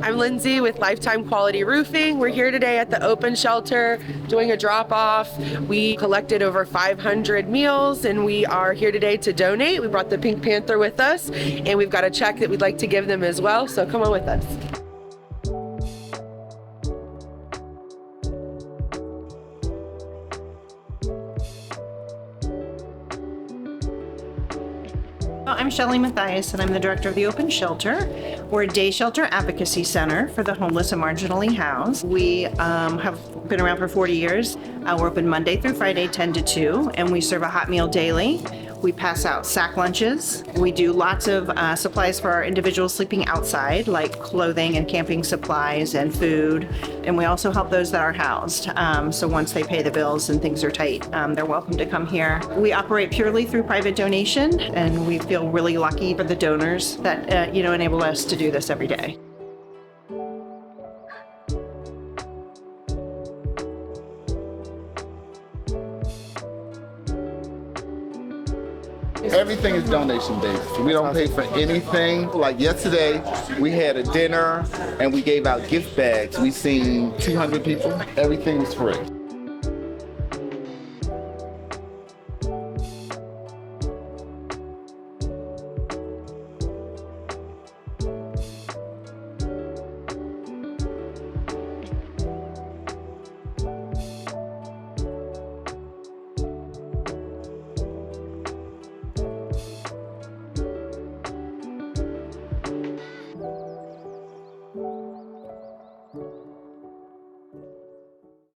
I'm Lindsay with Lifetime Quality Roofing. We're here today at the open shelter doing a drop-off. We collected over 500 meals and we are here today to donate. We brought the Pink Panther with us and we've got a check that we'd like to give them as well, so come on with us. I'm Shelley Mathias, and I'm the director of the Open Shelter. We're a day shelter advocacy center for the homeless and marginally housed. We have been around for 40 years. We're open Monday through Friday, 10 to 2, and we serve a hot meal daily. We pass out sack lunches. We do lots of supplies for our individuals sleeping outside, like clothing and camping supplies and food. And we also help those that are housed. So once they pay the bills and things are tight, they're welcome to come here. We operate purely through private donation, and we feel really lucky for the donors that enable us to do this every day. Everything is donation based. We don't pay for anything. Like yesterday, we had a dinner and we gave out gift bags. We seen 200 people. Everything was free.